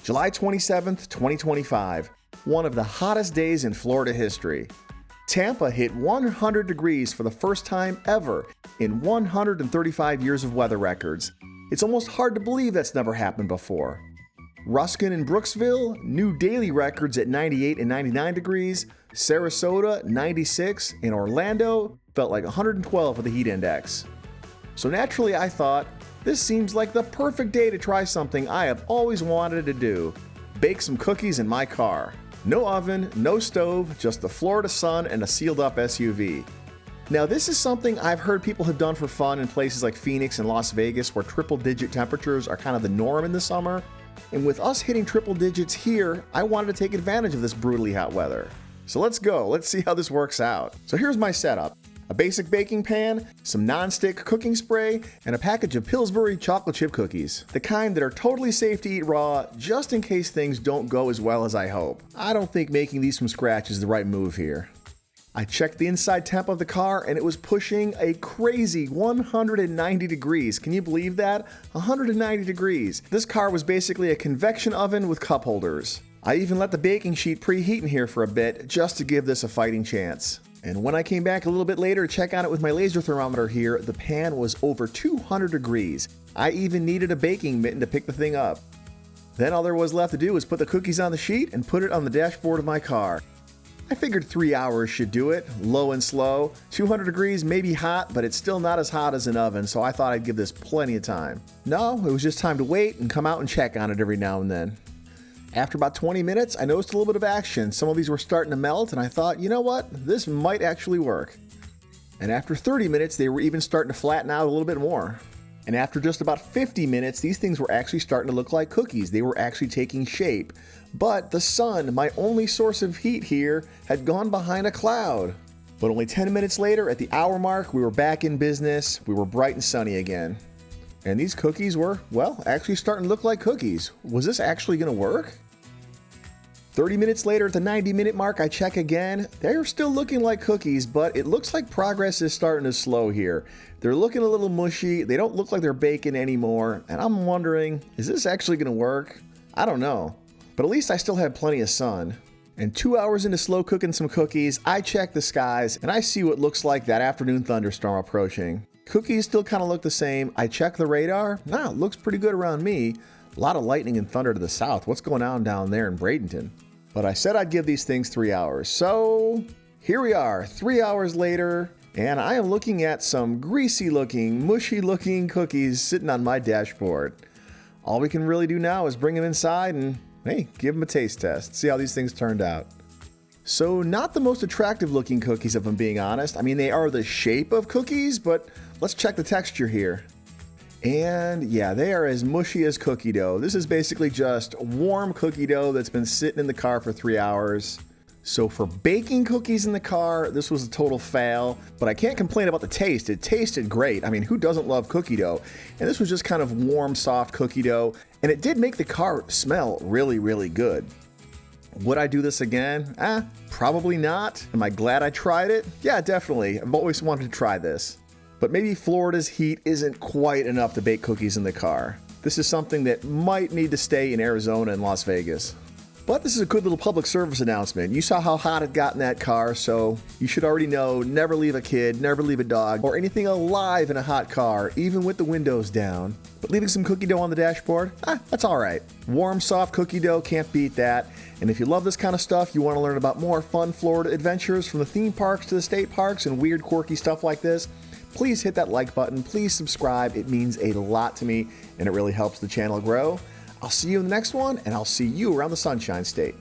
July 27th, 2025, one of the hottest days in Florida history. Tampa hit 100 degrees for the first time ever in 135 years of weather records. It's almost hard to believe that's never happened before. Ruskin and Brooksville, new daily records at 98 and 99 degrees. Sarasota, 96, and Orlando felt like 112 with the heat index. So naturally I thought, this seems like the perfect day to try something I have always wanted to do: bake some cookies in my car. No oven, no stove, just the Florida sun and a sealed up SUV. Now this is something I've heard people have done for fun in places like Phoenix and Las Vegas, where triple digit temperatures are kind of the norm in the summer. And with us hitting triple digits here, I wanted to take advantage of this brutally hot weather. So let's go, let's see how this works out. So here's my setup: a basic baking pan, some non-stick cooking spray, and a package of Pillsbury chocolate chip cookies. The kind that are totally safe to eat raw, just in case things don't go as well as I hope. I don't think making these from scratch is the right move here. I checked the inside temp of the car and it was pushing a crazy 190 degrees. Can you believe that? 190 degrees. This car was basically a convection oven with cup holders. I even let the baking sheet preheat in here for a bit just to give this a fighting chance. And when I came back a little bit later to check on it with my laser thermometer here, the pan was over 200 degrees. I even needed a baking mitten to pick the thing up. Then all there was left to do was put the cookies on the sheet and put it on the dashboard of my car. I figured 3 hours should do it, low and slow. 200 degrees may be hot, but it's still not as hot as an oven, so I thought I'd give this plenty of time. No, it was just time to wait and come out and check on it every now and then. After about 20 minutes, I noticed a little bit of action. Some of these were starting to melt, and I thought, you know what? This might actually work. And after 30 minutes, they were even starting to flatten out a little bit more. And after just about 50 minutes, these things were actually starting to look like cookies. They were actually taking shape. But the sun, my only source of heat here, had gone behind a cloud. But only 10 minutes later, at the hour mark, we were back in business. We were bright and sunny again. And these cookies were, well, actually starting to look like cookies. Was this actually going to work? 30 minutes later, at the 90-minute mark, I check again. They're still looking like cookies, but it looks like progress is starting to slow here. They're looking a little mushy. They don't look like they're baking anymore. And I'm wondering, is this actually going to work? I don't know. But at least I still have plenty of sun. And 2 hours into slow cooking some cookies, I check the skies and I see what looks like that afternoon thunderstorm approaching. Cookies still kind of look the same. I check the radar. Nah, it looks pretty good around me. A lot of lightning and thunder to the south. What's going on down there in Bradenton? But I said I'd give these things 3 hours. So here we are, 3 hours later, and I am looking at some greasy looking, mushy looking cookies sitting on my dashboard. All we can really do now is bring them inside and, hey, give them a taste test. See how these things turned out. So not the most attractive looking cookies, if I'm being honest. I mean, they are the shape of cookies, but let's check the texture here. And yeah, they are as mushy as cookie dough. This is basically just warm cookie dough that's been sitting in the car for 3 hours. So for baking cookies in the car, this was a total fail, but I can't complain about the taste. It tasted great. I mean, who doesn't love cookie dough? And this was just kind of warm, soft cookie dough, and it did make the car smell really, really good. Would I do this again? Probably not. Am I glad I tried it? Yeah, definitely. I've always wanted to try this. But maybe Florida's heat isn't quite enough to bake cookies in the car. This is something that might need to stay in Arizona and Las Vegas. But this is a good little public service announcement. You saw how hot it got in that car, so you should already know, never leave a kid, never leave a dog, or anything alive in a hot car, even with the windows down. But leaving some cookie dough on the dashboard, that's all right. Warm, soft cookie dough, can't beat that. And if you love this kind of stuff, you want to learn about more fun Florida adventures from the theme parks to the state parks and weird, quirky stuff like this, please hit that like button. Please subscribe. It means a lot to me, and it really helps the channel grow. I'll see you in the next one, and I'll see you around the Sunshine State.